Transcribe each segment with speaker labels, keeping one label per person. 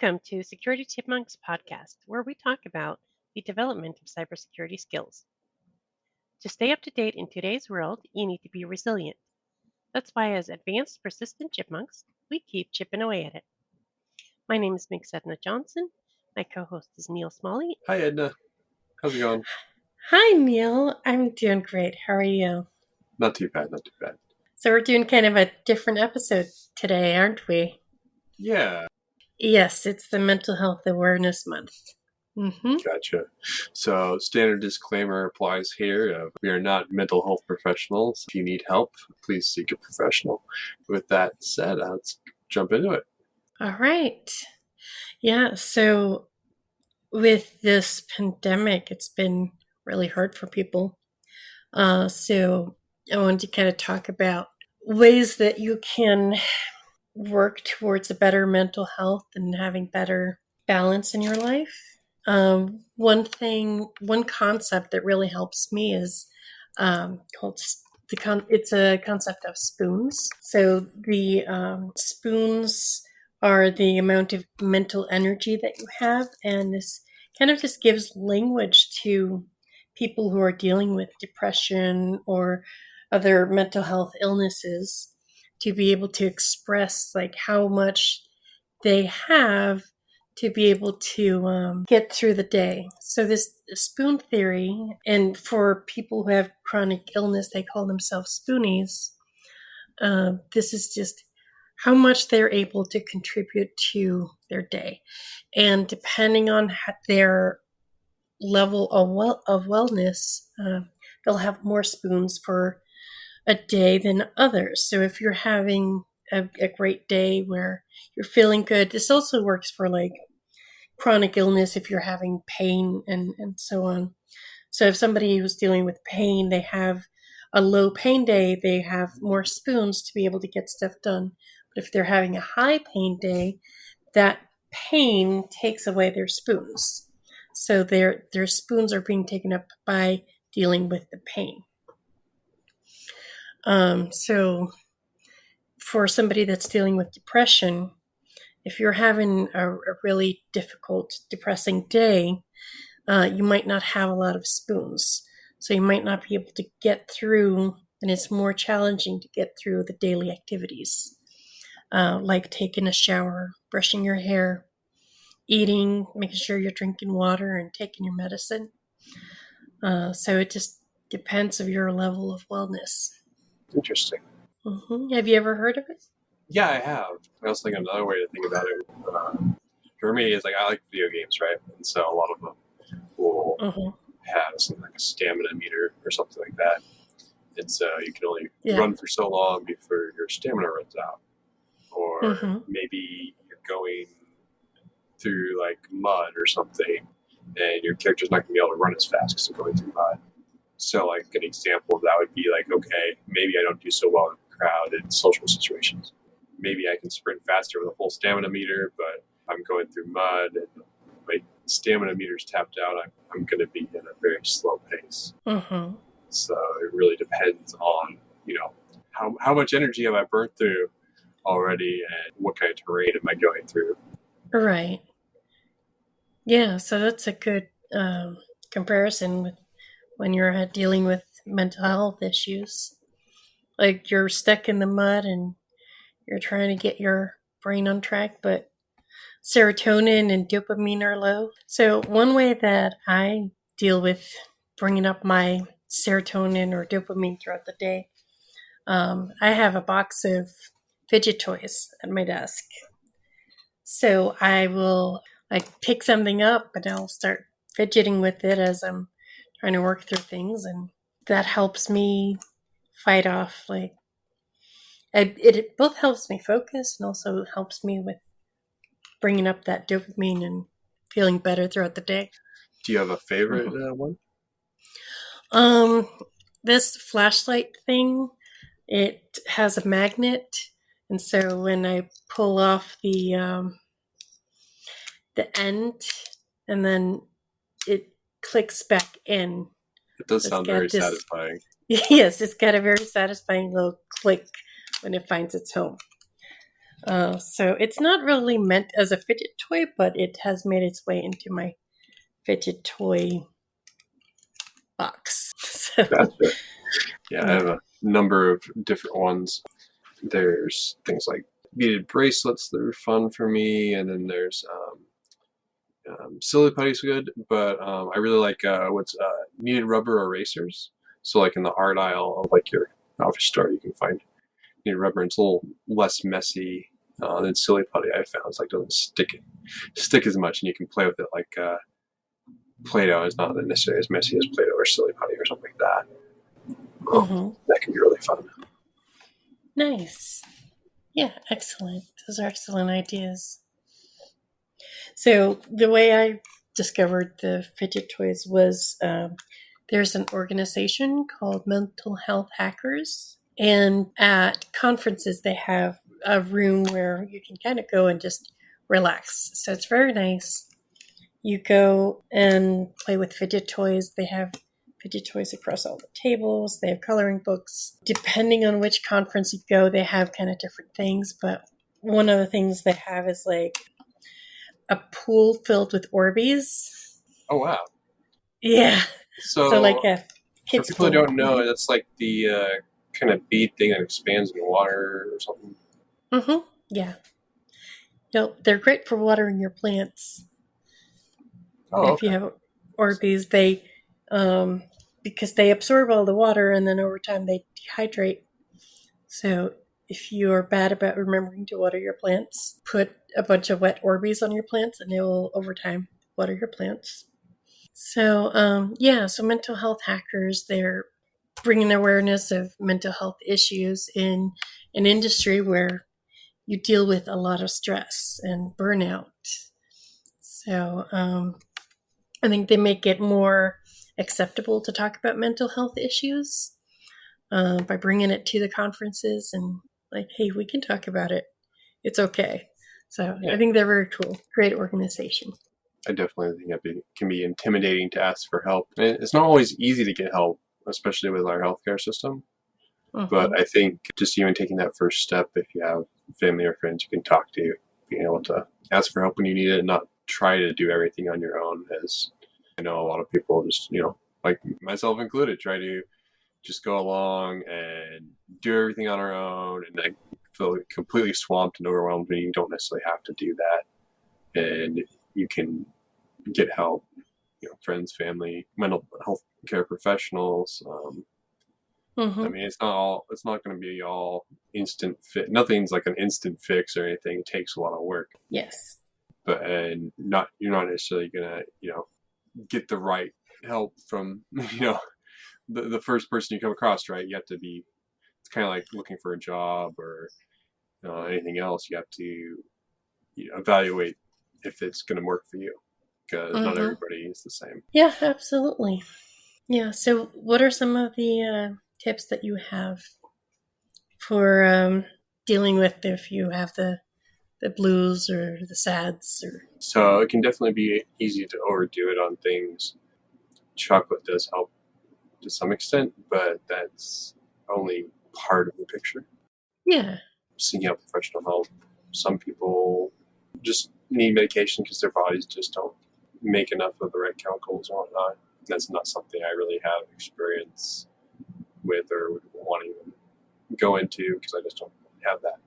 Speaker 1: Welcome to Security Chipmunks podcast, where we talk about the development of cybersecurity skills. To stay up to date in today's world, you need to be resilient. That's why as Advanced Persistent Chipmunks, we keep chipping away at it. My name is Mix Edna Johnson. My co-host is Neil Smalley.
Speaker 2: Hi, Edna. How's it going?
Speaker 3: Hi, Neil. I'm doing great. How are you?
Speaker 2: Not too bad.
Speaker 3: So we're doing kind of a different episode today, aren't we?
Speaker 2: Yeah.
Speaker 3: Yes, it's the Mental Health Awareness Month. Mm-hmm.
Speaker 2: Gotcha. So, standard disclaimer applies here. We are not mental health professionals. If you need help, please seek a professional. With that said, let's jump into it.
Speaker 3: All right. Yeah, so with this pandemic, it's been really hard for people. So I wanted to kind of talk about ways that you can work towards a better mental health and having better balance in your life. One concept that really helps me is called it's a concept of spoons. So the spoons are the amount of mental energy that you have, and this kind of just gives language to people who are dealing with depression or other mental health illnesses to be able to express like how much they have to be able to get through the day. So this spoon theory, and for people who have chronic illness, they call themselves spoonies. This is just how much they're able to contribute to their day. And depending on their level of wellness, they'll have more spoons for a day than others. So if you're having a great day where you're feeling good, this also works for like chronic illness if you're having pain and so on. So if somebody who's dealing with pain, they have a low pain day, they have more spoons to be able to get stuff done. But if they're having a high pain day, that pain takes away their spoons. So their spoons are being taken up by dealing with the pain. So for somebody that's dealing with depression, if you're having a really difficult, depressing day, you might not have a lot of spoons. So you might not be able to get through, and it's more challenging to get through the daily activities, like taking a shower, brushing your hair, eating, making sure you're drinking water and taking your medicine. So it just depends on your level of wellness.
Speaker 2: Interesting.
Speaker 3: Mm-hmm. Have you ever heard of it?
Speaker 2: Yeah, I have. I also think another way to think about it, for me, is like I like video games, right? And so a lot of them will have something like a stamina meter or something like that. And so you can only run for so long before your stamina runs out. Or maybe you're going through like mud or something, and your character's not going to be able to run as fast because they're going through mud. So like an example of that would be like, okay, maybe I don't do so well in crowded social situations. Maybe I can sprint faster with a full stamina meter, but I'm going through mud and my stamina meter's tapped out. I'm going to be at a very slow pace. So it really depends on, how much energy have I burnt through already and what kind of terrain am I going through.
Speaker 3: Right. Yeah, so that's a good comparison with when you're dealing with mental health issues. Like you're stuck in the mud and you're trying to get your brain on track, but serotonin and dopamine are low. So one way that I deal with bringing up my serotonin or dopamine throughout the day, I have a box of fidget toys at my desk. So I will pick something up and I'll start fidgeting with it as I'm trying to work through things, and that helps me fight off it both helps me focus and also helps me with bringing up that dopamine and feeling better throughout the day.
Speaker 2: Do you have a favorite one?
Speaker 3: This flashlight thing, it has a magnet, and so when I pull off the end, and then it clicks back in.
Speaker 2: It does sound very satisfying.
Speaker 3: Yes, it's got a very satisfying little click when it finds its home. So it's not really meant as a fidget toy, but it has made its way into my fidget toy box. So,
Speaker 2: Gotcha. Yeah, I have a number of different ones. There's things like beaded bracelets that are fun for me, and then there's silly putty's good, but I really like what's kneaded rubber erasers. So like in the art aisle of like your office store, you can find kneaded rubber, and it's a little less messy than silly putty. I found it's like doesn't stick as much, and you can play with it like Play-Doh is not necessarily as messy as Play-Doh or silly putty or something like that. That can be really fun.
Speaker 3: Nice. Yeah, excellent. Those are excellent ideas. So the way I discovered the fidget toys was there's an organization called Mental Health Hackers, and at conferences they have a room where you can kind of go and just relax. So it's very nice. You go and play with fidget toys. They have fidget toys across all the tables. They have coloring books. Depending on which conference you go, they have kind of different things. But one of the things they have is like a pool filled with Orbeez.
Speaker 2: Oh, wow.
Speaker 3: Yeah.
Speaker 2: So
Speaker 3: like a
Speaker 2: for people who don't know, that's like the kind of bead thing that expands in water or something.
Speaker 3: Mm-hmm. Yeah. They're great for watering your plants.
Speaker 2: Oh,
Speaker 3: if you have Orbeez, they because they absorb all the water and then over time they dehydrate. So if you're bad about remembering to water your plants, put a bunch of wet Orbeez on your plants and it will over time water your plants. So so mental health hackers, they're bringing awareness of mental health issues in an industry where you deal with a lot of stress and burnout. So I think they make it more acceptable to talk about mental health issues by bringing it to the conferences and like, hey, we can talk about it. It's okay. So I think they're very cool. Great organization.
Speaker 2: I definitely think it can be intimidating to ask for help. And it's not always easy to get help, especially with our healthcare system. But I think just even taking that first step, if you have family or friends you can talk to, being able to ask for help when you need it and not try to do everything on your own. As I know a lot of people just, like myself included, try to just go along and do everything on our own, and I feel completely swamped and overwhelmed when you don't necessarily have to do that. And you can get help, friends, family, mental health care professionals. I mean, it's not going to be all instant fit. Nothing's like an instant fix or anything. It takes a lot of work.
Speaker 3: Yes.
Speaker 2: But you're not necessarily going to, get the right help from, the first person you come across, right? You have to be, it's kind of like looking for a job or anything else. You have to evaluate if it's going to work for you, because not everybody is the same.
Speaker 3: Yeah, absolutely. Yeah. So what are some of the tips that you have for dealing with if you have the blues or the sads?
Speaker 2: So it can definitely be easy to overdo it on things. Chocolate does help to some extent, but that's only part of the picture.
Speaker 3: Yeah.
Speaker 2: Seeking out professional help. Some people just need medication because their bodies just don't make enough of the right chemicals or whatnot. That's not something I really have experience with or would want to even go into, because I just don't have that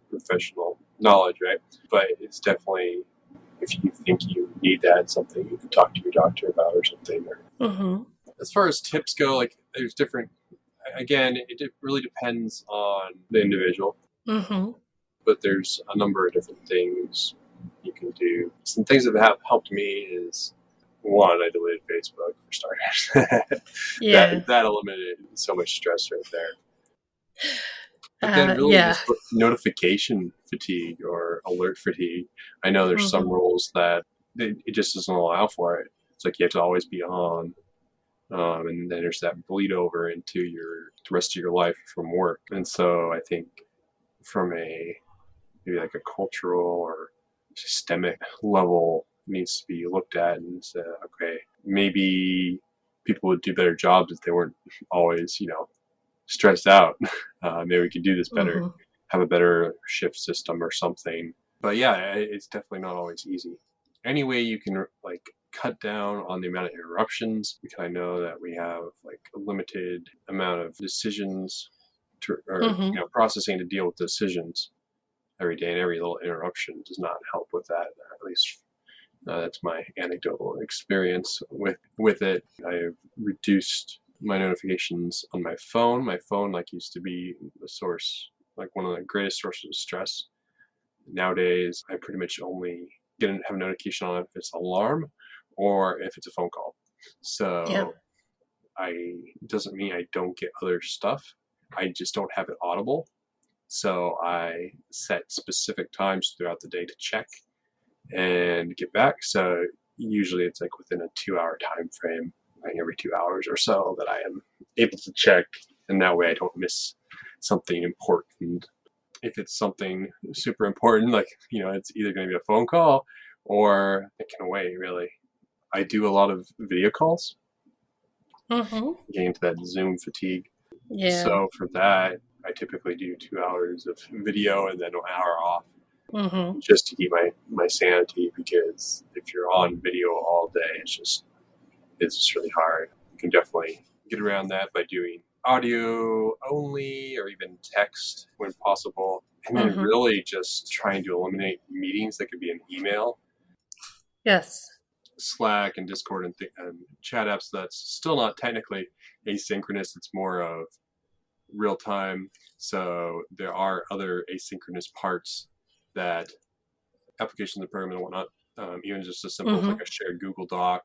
Speaker 2: professional knowledge, right? But it's definitely, if you think you need that, something you can talk to your doctor about or something. As far as tips go, like there's different, again, it really depends on the individual. But there's a number of different things you can do. Some things that have helped me is, one, I deleted Facebook for starters. That eliminated so much stress right there. But then really just notification fatigue or alert fatigue. I know there's some roles that it just doesn't allow for it. It's like you have to always be on. And then there's that bleed over into the rest of your life from work. And so I think from maybe like a cultural or systemic level needs to be looked at and say, okay, maybe people would do better jobs if they weren't always, stressed out. Maybe we could do this better. have a better shift system or something. But yeah, it's definitely not always easy. Any way you can like cut down on the amount of interruptions, because I know that we have like a limited amount of decisions processing to deal with decisions every day, and every little interruption does not help with that. At least that's my anecdotal experience with it. I've reduced my notifications on my phone. My phone used to be the source, one of the greatest sources of stress. Nowadays, I pretty much only have a notification on if it's an alarm or if it's a phone call. So doesn't mean I don't get other stuff. I just don't have it audible. So I set specific times throughout the day to check and get back. So usually it's within a 2-hour time frame, every 2 hours or so, that I am able to check, and that way I don't miss something important. If it's something super important, it's either going to be a phone call or it can wait, really. I do a lot of video calls, getting into that Zoom fatigue. Yeah. So for that, I typically do 2 hours of video and then an hour off, just to keep my sanity, because if you're on video all day, it's just really hard. You can definitely get around that by doing audio only or even text when possible. And then really just trying to eliminate meetings that could be an email.
Speaker 3: Yes.
Speaker 2: Slack and Discord and chat apps, that's still not technically asynchronous. It's more of real time. So there are other asynchronous parts that applications and programs and whatnot, even just as simple as a shared Google Doc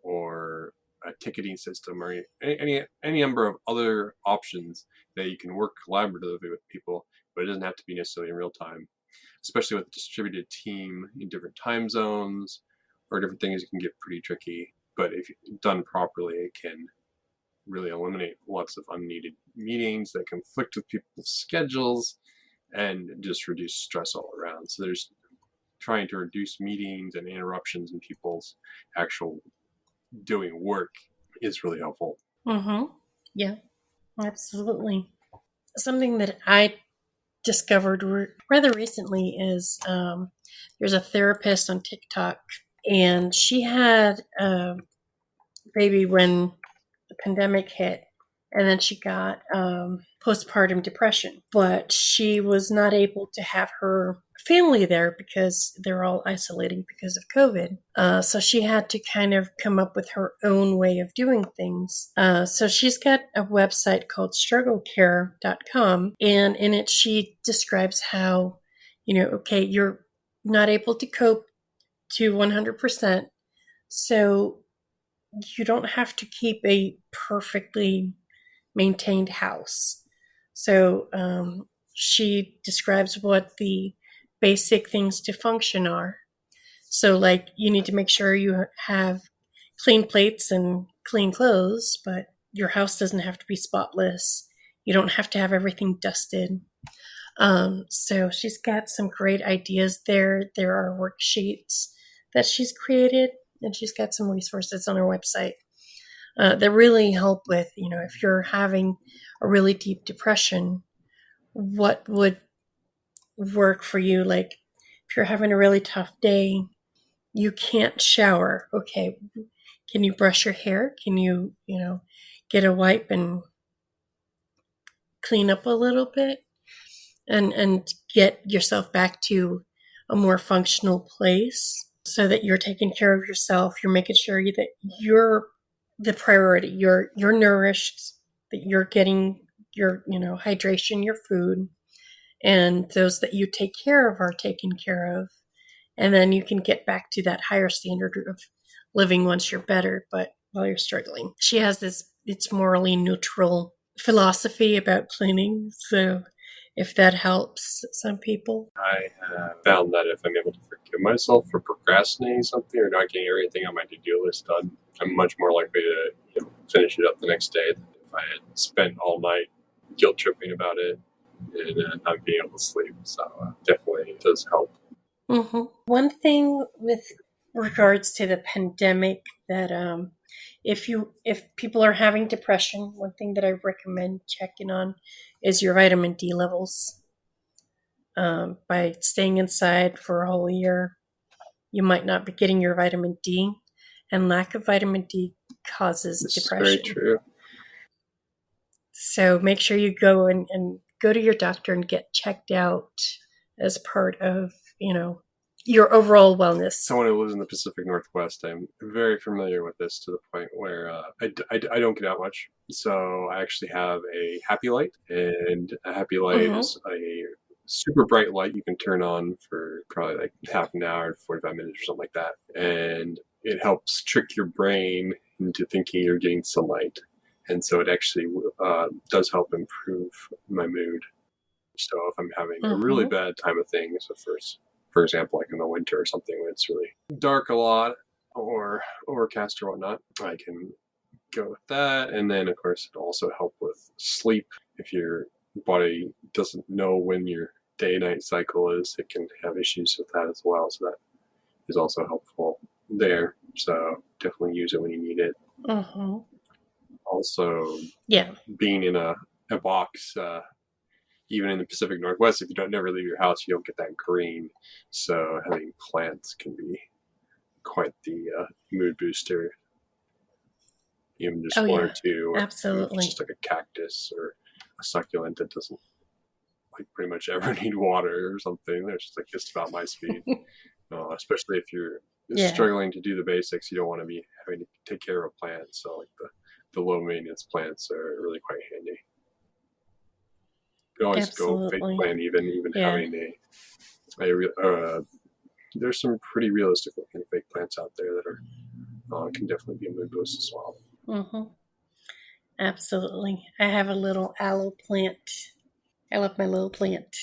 Speaker 2: or a ticketing system or any number of other options that you can work collaboratively with people, but it doesn't have to be necessarily in real time. Especially with a distributed team in different time zones or different things, it can get pretty tricky. But if done properly, it can really eliminate lots of unneeded meetings that conflict with people's schedules and just reduce stress all around. So there's trying to reduce meetings and interruptions in people's actual doing work is really helpful.
Speaker 3: Yeah, absolutely. Something that I discovered rather recently is there's a therapist on TikTok, and she had a baby when the pandemic hit, and then she got postpartum depression, but she was not able to have her family there because they're all isolating because of COVID. So she had to kind of come up with her own way of doing things. So she's got a website called strugglecare.com, and in it she describes how, okay, you're not able to cope to 100%, so you don't have to keep a perfectly maintained house. So she describes what the basic things to function are. So you need to make sure you have clean plates and clean clothes, but your house doesn't have to be spotless. You don't have to have everything dusted. So she's got some great ideas there. There are worksheets that she's created, and she's got some resources on her website that really help with, if you're having a really deep depression, what would work for you. If you're having a really tough day, you can't shower. Okay, can you brush your hair? Can you, get a wipe and clean up a little bit and get yourself back to a more functional place so that you're taking care of yourself. You're making sure that you're the priority. You're nourished, that you're getting your, hydration, your food, and those that you take care of are taken care of. And then you can get back to that higher standard of living once you're better, but while you're struggling. She has it's morally neutral philosophy about cleaning. So if that helps some people.
Speaker 2: I have found that if I'm able to forgive myself for procrastinating something or not getting everything on my to-do list done, I'm much more likely to finish it up the next day than if I had spent all night guilt-tripping about it and not being able to sleep. So definitely it does help.
Speaker 3: One thing with regards to the pandemic that if people are having depression, one thing that I recommend checking on is your vitamin D levels. by staying inside for a whole year, you might not be getting your vitamin D, and lack of vitamin D causes depression.
Speaker 2: This is very true.
Speaker 3: So make sure you go and go to your doctor and get checked out as part of, your overall wellness.
Speaker 2: Someone who lives in the Pacific Northwest, I'm very familiar with this to the point where I don't get out much. So I actually have a Happy Light, and a Happy Light is a super bright light you can turn on for probably like half an hour, 45 minutes or something like that. And it helps trick your brain into thinking you're getting sunlight. And so it actually does help improve my mood. So if I'm having a really bad time of things, for example, like in the winter or something when it's really dark a lot or overcast or whatnot, I can go with that. And then, of course, it'll also help with sleep. If your body doesn't know when your day-night cycle is, it can have issues with that as well. So that is also helpful there. So definitely use it when you need it. Also, being in a box, even in the Pacific Northwest, if you don't never leave your house, you don't get that green. So having plants can be quite the mood booster. Even just one or two.
Speaker 3: Absolutely.
Speaker 2: Just like a cactus or a succulent that doesn't pretty much ever need water or something. They're just just about my speed. Especially if you're struggling to do the basics, you don't want to be having to take care of a plant. So the low maintenance plants are really quite handy. You can always go fake plant, even having there's some pretty realistic looking fake plants out there that are can definitely be a mood boost as well.
Speaker 3: Absolutely. I have a little aloe plant. I love my little plant.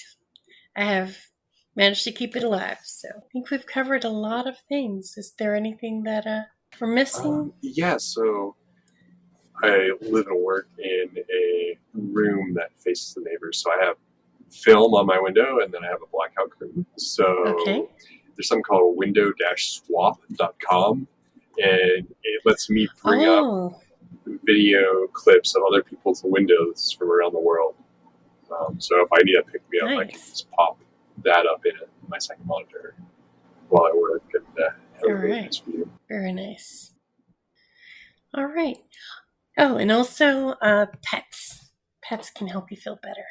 Speaker 3: I have managed to keep it alive. So I think we've covered a lot of things. Is there anything that we're missing?
Speaker 2: So I live and work in a room that faces the neighbors. So I have film on my window, and then I have a blackout curtain. So there's something called window-swap.com, and it lets me bring up video clips of other people's windows from around the world. So if I need to pick me up, I can just pop that up in my second monitor while I work and have a really nice view.
Speaker 3: Very nice. All right. Oh, and also pets. Pets can help you feel better.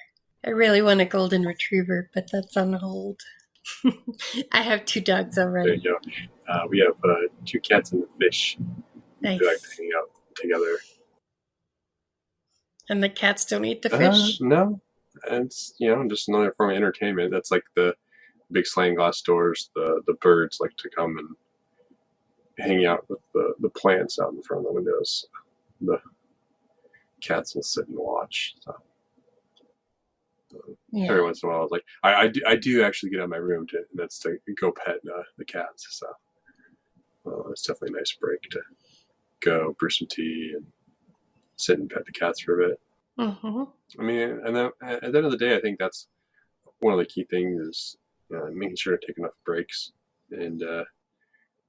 Speaker 3: I really want a golden retriever, but that's on hold. I have 2 dogs already.
Speaker 2: There you go. We have 2 cats and a fish.
Speaker 3: Nice.
Speaker 2: We like to hang out together.
Speaker 3: And the cats don't eat the fish?
Speaker 2: No. It's, just another form of entertainment. That's like the big sliding glass doors. The birds like to come and hang out with the plants out in front of the windows. The cats will sit and watch. So every once in a while, I do actually get out of my room to go pet the cats. So it's definitely a nice break to go brew some tea and sit and pet the cats for a bit. I mean, and then at the end of the day, I think that's one of the key things is making sure to take enough breaks and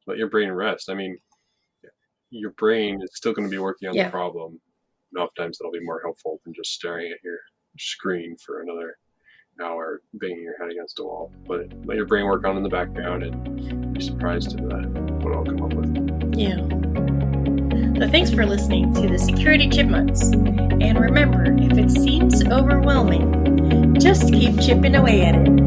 Speaker 2: let your brain rest. I mean, your brain is still going to be working on the problem. And oftentimes it'll be more helpful than just staring at your screen for another hour, banging your head against a wall. But let your brain work on in the background and be surprised at what it'll come up with.
Speaker 3: Yeah. So thanks for listening to the Security Chipmunks. And remember, if it seems overwhelming, just keep chipping away at it.